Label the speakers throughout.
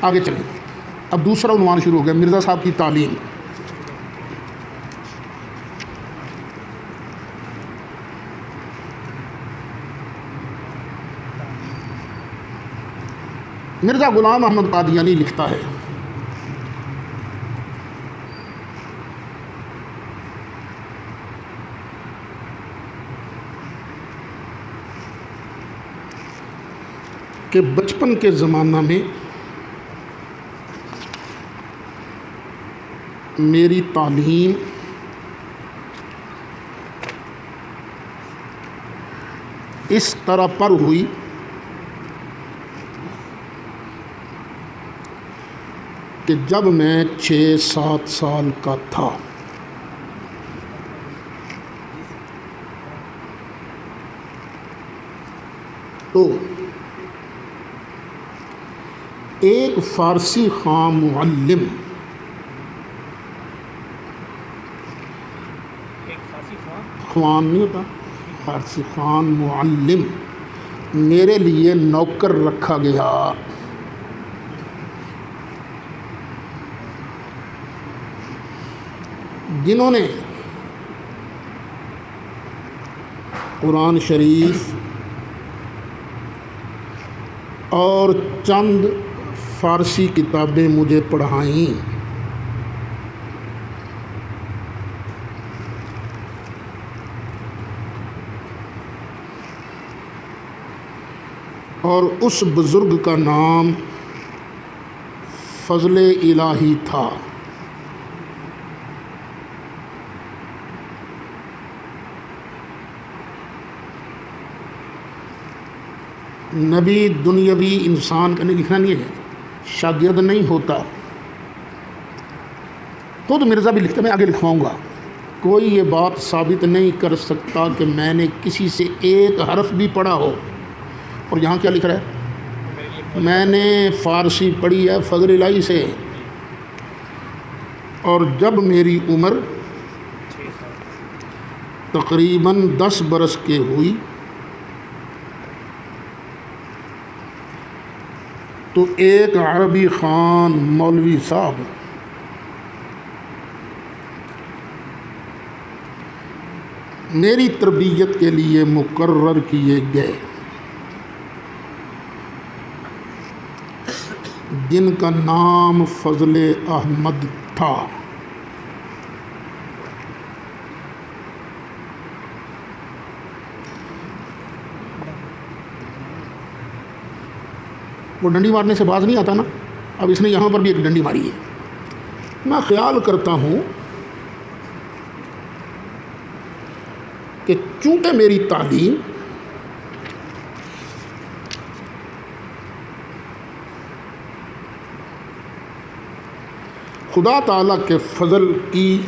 Speaker 1: آگے چلیں، اب دوسرا عنوان شروع ہو گیا، مرزا صاحب کی تعلیم۔ مرزا غلام احمد قادیانی لکھتا ہے کہ بچپن کے زمانہ میں میری تعلیم اس طرح پر ہوئی کہ جب میں 6-7 سال کا تھا تو ایک فارسی خواں معلم خوان نہیں ہوتا، فارسی خان معلم میرے لیے نوکر رکھا گیا۔ جنہوں نے قرآن شریف اور چند فارسی کتابیں مجھے پڑھائیں، اور اس بزرگ کا نام فضل الہی تھا۔ نبی دنیاوی انسان کا لکھنا نہیں ہے، شاگرد نہیں ہوتا۔ خود مرزا بھی لکھتا، میں آگے لکھواؤں گا، کوئی یہ بات ثابت نہیں کر سکتا کہ میں نے کسی سے ایک حرف بھی پڑھا ہو۔ اور یہاں کیا لکھ رہا ہے؟ میں نے فارسی پڑھی ہے فضل الہی سے، اور جب میری عمر تقریباً 10 برس کے ہوئی تو ایک عربی خان مولوی صاحب میری تربیت کے لیے مقرر کیے گئے، جن کا نام فضل احمد تھا۔ وہ ڈنڈی مارنے سے باز نہیں آتا نا، اب اس نے یہاں پر بھی ایک ڈنڈی ماری ہے۔ میں خیال کرتا ہوں کہ چونکہ میری تعلیم خدا تعالیٰ کے فضل کی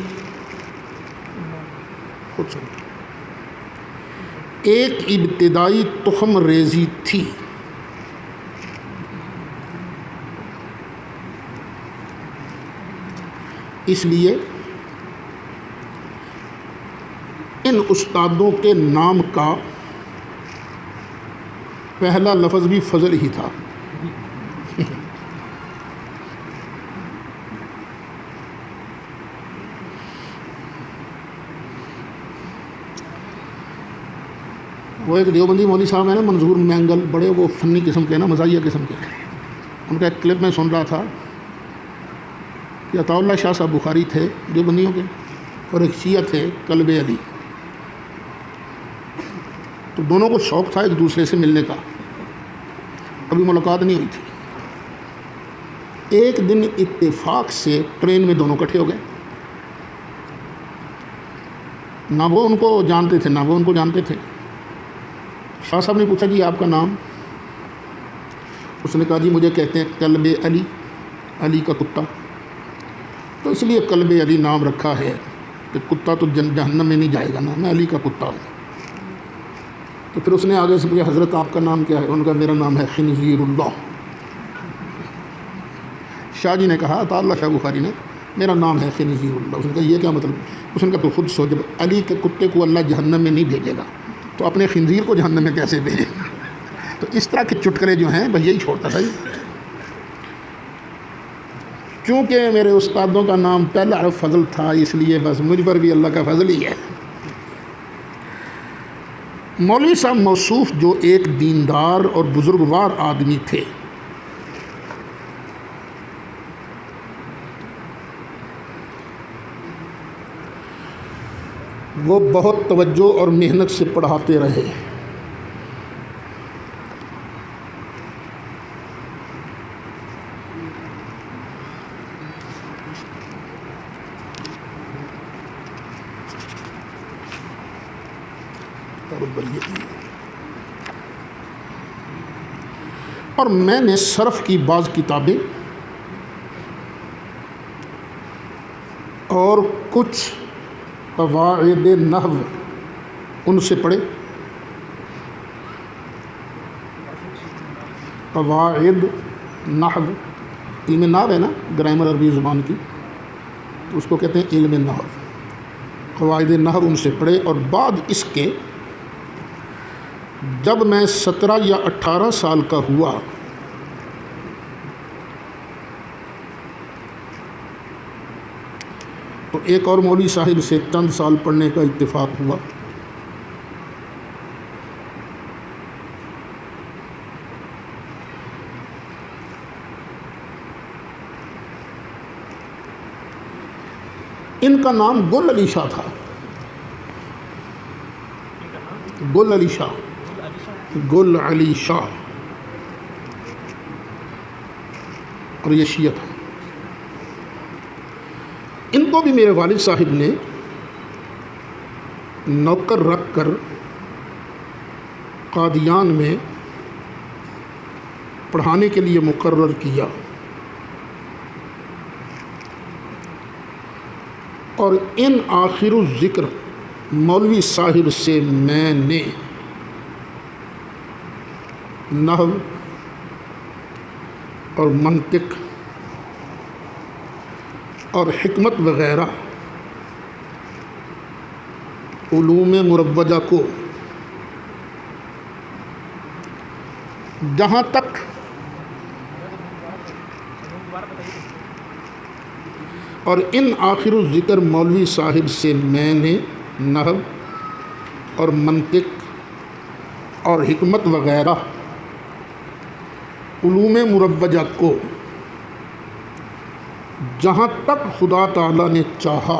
Speaker 1: ایک ابتدائی تخم ریزی تھی، اس لیے ان استادوں کے نام کا پہلا لفظ بھی فضل ہی تھا۔ وہ ایک دیوبندی مولوی صاحب ہیں نا، منظور مینگل، بڑے وہ فنی قسم کے نا، مزاحیہ قسم کے، ان کا ایک کلپ میں سن رہا تھا کہ عطا اللہ شاہ صاحب بخاری تھے دیوبندیوں کے، اور ایک شیعہ تھے کلب علی، تو دونوں کو شوق تھا ایک دوسرے سے ملنے کا، ابھی ملاقات نہیں ہوئی تھی۔ ایک دن اتفاق سے ٹرین میں دونوں اکٹھے ہو گئے، نہ وہ ان کو جانتے تھے نہ وہ ان کو جانتے تھے۔ شاہ صاحب نے پوچھا جی آپ کا نام؟ اس نے کہا جی مجھے کہتے ہیں کلب علی، علی کا کتا، تو اس لیے کلب علی نام رکھا ہے کہ کتا تو جہنم میں نہیں جائے گا نا، میں علی کا کتا ہوں۔ تو پھر اس نے آگے سے پوچھا حضرت آپ کا نام کیا ہے؟ ان کا میرا نام ہے خنزیر اللہ۔ شاہ جی نے کہا عطا اللہ شاہ بخاری نے، میرا نام ہے خنزیر اللہ۔ اس نے کہا یہ کیا مطلب؟ اس نے کہا تو خود سوچ، جب علی کے کتے کو اللہ جہنم میں نہیں بھیجے گا تو اپنے خنزیر کو جہنم میں کیسے بھیجے گا؟ تو اس طرح کے چٹکلے جو ہیں بھئی یہی چھوڑتا تھا۔ چونکہ میرے استادوں کا نام پہلا حرف فضل تھا، اس لیے بس مجھ پر بھی اللہ کا فضل ہی ہے۔ مولوی صاحب موصوف جو ایک دیندار اور بزرگوار آدمی تھے، وہ بہت توجہ اور محنت سے پڑھاتے رہے۔ اور میں نے صرف کی بعض کتابیں اور کچھ قواعد نحو ان سے پڑھے۔ قواعد نحو، علم نحو ہے نا، گرامر عربی زبان کی، تو اس کو کہتے ہیں علم نحو۔ قواعد نحو ان سے پڑھے، اور بعد اس کے جب میں 17 یا 18 سال کا ہوا تو ایک اور مولوی صاحب سے چند سال پڑھنے کا اتفاق ہوا۔ ان کا نام گل علی شاہ تھا، گل علی شاہ، گل علی شاہ، اور یہ شیعہ تھا۔ ان کو بھی میرے والد صاحب نے نوکر رکھ کر قادیان میں پڑھانے کے لیے مقرر کیا، اور ان آخر الذکر مولوی صاحب سے میں نے نحو اور منطق اور حکمت وغیرہ علوم مروجہ کو جہاں تک اور ان آخر الذکر مولوی صاحب سے میں نے نحو اور منطق اور حکمت وغیرہ علوم مروجہ کو جہاں تک خدا تعالیٰ نے چاہا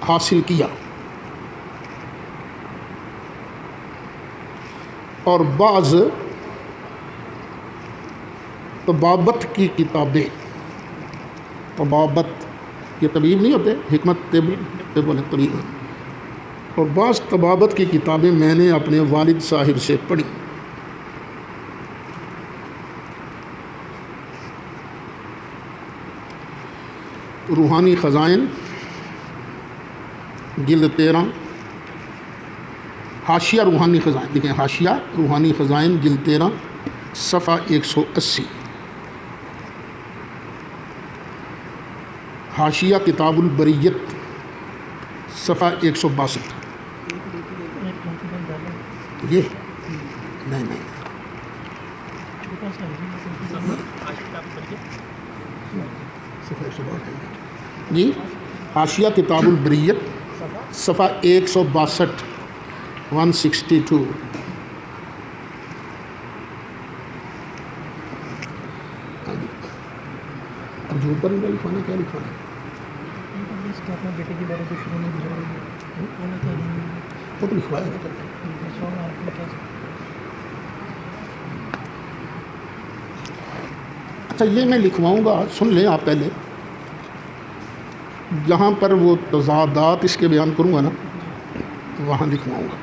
Speaker 1: حاصل کیا، اور بعض طبابت کی کتابیں، طبابت یہ طبیب نہیں ہوتے، حکمت بولے طبیب، اور بعض طبابت کی کتابیں میں نے اپنے والد صاحب سے پڑھی۔ روحانی خزائن جلد 13، حاشیہ روحانی خزائن، دیکھیں حاشیہ روحانی خزائن جلد 13 صفحہ 180، حاشیہ کتاب البریت صفحہ 162۔ یہ نہیں جی، حاشیہ کتاب البریت صفحہ 162 162۔ جو اوپر میں لکھوانا کیا لکھوانا ہے؟ وہ تو لکھوایا نا کرتے۔ اچھا یہ میں لکھواؤں گا، سن لیں آپ پہلے، جہاں پر وہ تضادات اس کے بیان کروں گا نا وہاں لکھواؤں گا،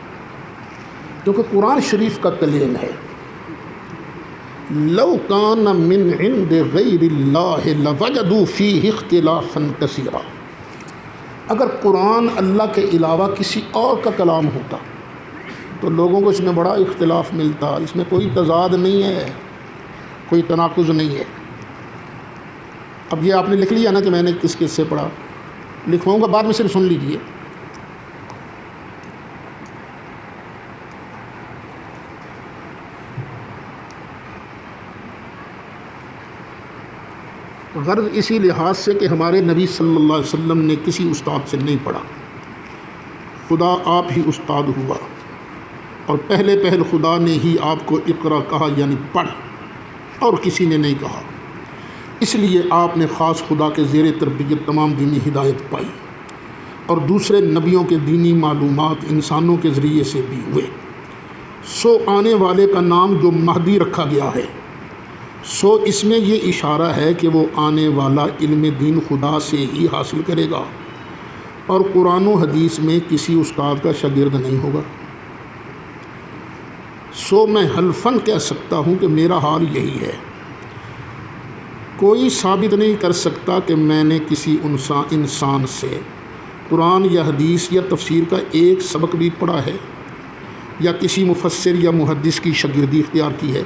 Speaker 1: کیونکہ قرآن شریف کا کلیم ہے، لو کان من عند غیر اللہ لوجدوا فیہ اختلافا کثیرا۔ اگر قرآن اللہ کے علاوہ کسی اور کا کلام ہوتا تو لوگوں کو اس میں بڑا اختلاف ملتا، اس میں کوئی تضاد نہیں ہے، کوئی تناقض نہیں ہے۔ اب یہ آپ نے لکھ لیا نا کہ میں نے کس کس سے پڑھا، لکھواؤں گا بعد میں، صرف سن لیجئے۔ غرض اسی لحاظ سے کہ ہمارے نبی صلی اللہ علیہ وسلم نے کسی استاد سے نہیں پڑھا، خدا آپ ہی استاد ہوا، اور پہلے پہل خدا نے ہی آپ کو اقرا کہا، یعنی پڑھ، اور کسی نے نہیں کہا۔ اس لیے آپ نے خاص خدا کے زیر تربیت تمام دینی ہدایت پائی، اور دوسرے نبیوں کے دینی معلومات انسانوں کے ذریعے سے بھی ہوئے۔ سو آنے والے کا نام جو مہدی رکھا گیا ہے، سو اس میں یہ اشارہ ہے کہ وہ آنے والا علم دین خدا سے ہی حاصل کرے گا، اور قرآن و حدیث میں کسی استاد کا شاگرد نہیں ہوگا۔ سو میں حلفاً کہہ سکتا ہوں کہ میرا حال یہی ہے۔ کوئی ثابت نہیں کر سکتا کہ میں نے کسی انسان سے قرآن یا حدیث یا تفسیر کا ایک سبق بھی پڑھا ہے، یا کسی مفسر یا محدث کی شاگردی اختیار کی ہے۔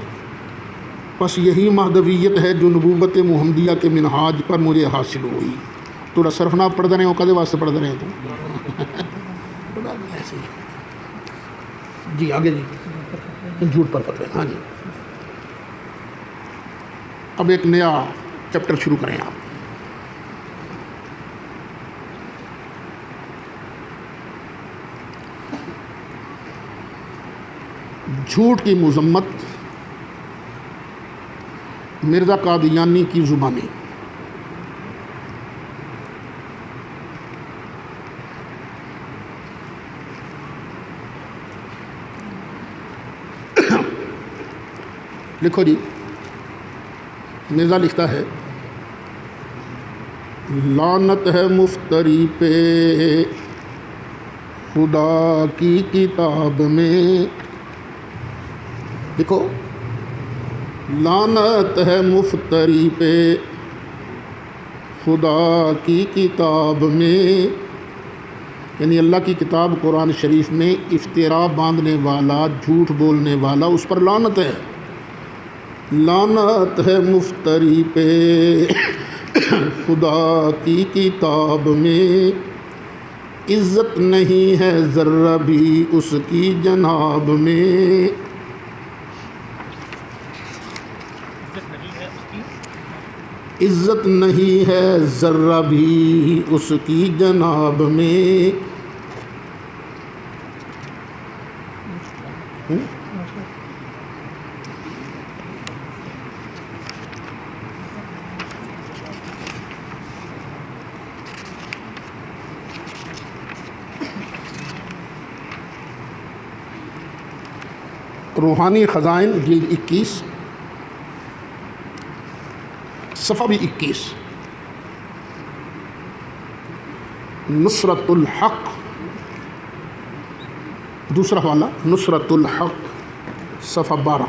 Speaker 1: بس یہی مہدویت ہے جو نبوت محمدیہ کے منہاج پر مجھے حاصل ہوئی۔ تھوڑا صرفناف پڑھ رہے ہو، کدے واسطے پڑھ رہے ہیں تو جی آگے جی جھوٹ پر فتوے۔ ہاں جی، اب ایک نیا چیپٹر شروع کریں آپ۔ جھوٹ کی مذمت، مرزا قادیانی کی زبانی۔ لکھو جی، مرزا لکھتا ہے، لعنت ہے مفتری پہ خدا کی کتاب میں۔ دیکھو، لعنت ہے مفتری پہ خدا کی کتاب میں، یعنی اللہ کی کتاب قرآن شریف میں افترا باندھنے والا، جھوٹ بولنے والا، اس پر لعنت ہے۔ لعنت ہے مفتری پہ خدا کی کتاب میں، عزت نہیں ہے ذرہ بھی اس کی جناب میں۔ عزت نہیں ہے ذرہ بھی اس کی جناب میں۔ روحانی خزائن جلد 21 صفحہ بھی 21، نصرت الحق، دوسرا حوالہ نصرت الحق صفحہ 12۔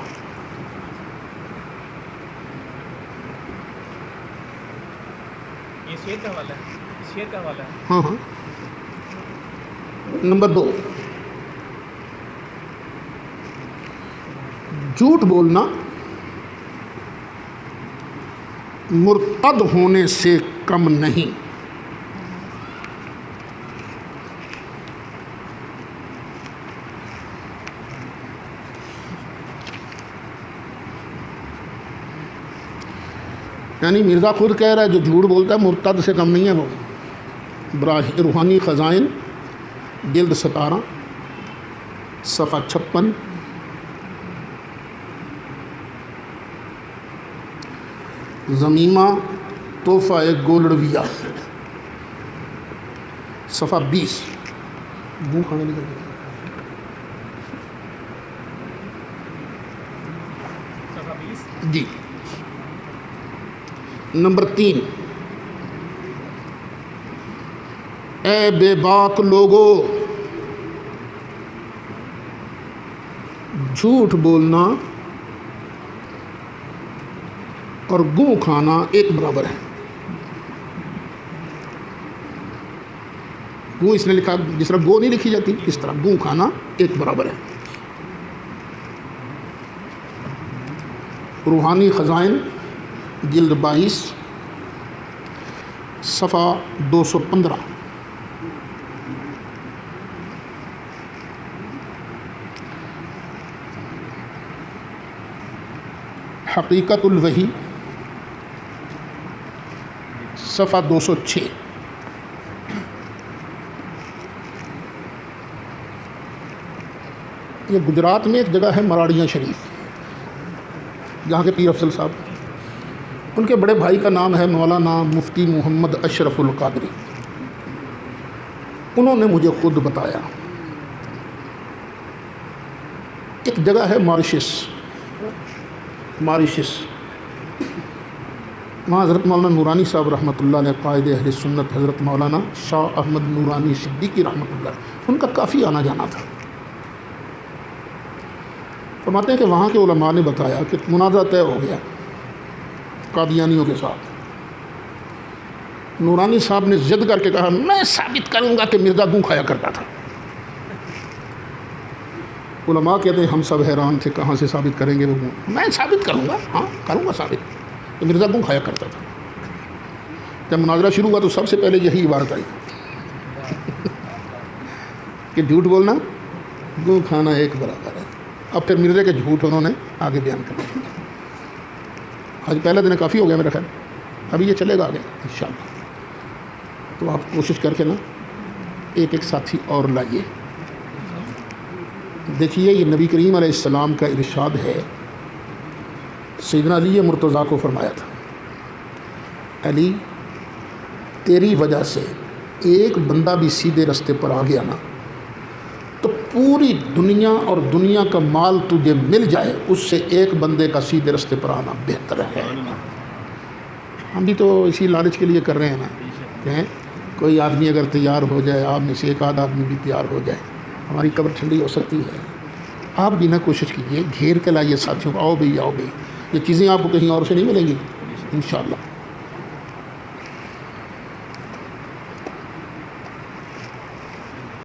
Speaker 2: یہ شیعہ کا حوالہ ہے، شیعہ کا حوالہ ہے۔
Speaker 1: ہاں ہاں، نمبر 2، جھوٹ بولنا مرتد ہونے سے کم نہیں۔ یعنی مرزا خود کہہ رہا ہے جو جھوٹ بولتا ہے مرتد سے کم نہیں ہے وہ۔ روحانی خزائن جلد 17 صفحہ 56، ضمیمہ تحفہ گولڑویہ صفحہ 20۔
Speaker 2: صفحہ 20۔
Speaker 1: جی، نمبر 3، اے بے باک لوگو، جھوٹ بولنا اور گوں کھانا ایک برابر ہے۔ گوں اس نے لکھا، جس طرح گو نہیں لکھی جاتی اس طرح گوں کھانا ایک برابر ہے۔ روحانی خزائن جلد 22 صفحہ 215، حقیقت الوحی صفحہ 206. یہ گجرات میں ایک جگہ ہے مراڑیاں شریف، جہاں کے پیر افضل صاحب، ان کے بڑے بھائی کا نام ہے مولانا مفتی محمد اشرف القادری. انہوں نے مجھے خود بتایا ایک جگہ ہے ماریشس، وہاں حضرت مولانا نورانی صاحب رحمۃ اللہ علیہ، قائد اہل سنت حضرت مولانا شاہ احمد نورانی صدیقی رحمۃ اللہ، ان کا کافی آنا جانا تھا. فرماتے ہیں کہ وہاں کے علماء نے بتایا کہ مناظرہ طے ہو گیا قادیانیوں کے ساتھ. نورانی صاحب نے ضد کر کے کہا میں ثابت کروں گا کہ مرزا گوں کھایا کرتا تھا. علماء کہتے ہیں ہم سب حیران تھے، کہاں سے ثابت کریں گے وہ گوں؟ میں ثابت کروں گا، ہاں کروں گا ثابت کہ مرزا گوں کھایا کرتا تھا. جب مناظرہ شروع ہوا تو سب سے پہلے یہی عبارت آئی کہ جھوٹ بولنا گوں کھانا ایک برابر ہے. اب پھر مرزے کے جھوٹ انہوں نے آگے بیان کرنا شروع کیا. آج پہلا دن کافی ہو گیا میرا خیال، ابھی یہ چلے گا آگے انشاءاللہ. تو آپ کوشش کر کے نا ایک ساتھی اور لائیے. دیکھیے یہ نبی کریم علیہ السلام کا ارشاد ہے. سیدنا علی مرتضیٰ کو فرمایا تھا علی تیری وجہ سے ایک بندہ بھی سیدھے رستے پر آ گیا نا تو پوری دنیا اور دنیا کا مال تجھے مل جائے اس سے ایک بندے کا سیدھے رستے پر آنا بہتر ہے. ہم بھی تو اسی لالچ کے لیے کر رہے ہیں نا کہ کوئی آدمی اگر تیار ہو جائے، آپ میں سے ایک آدھ آدمی بھی تیار ہو جائے، ہماری قبر ٹھنڈی ہو سکتی ہے. آپ بھی نہ کوشش کیجیے، گھیر کے لائیے ساتھیوں کو، آؤ بھئی آؤ بھئی. یہ چیزیں آپ کو کہیں اور سے نہیں ملیں گی انشاءاللہ.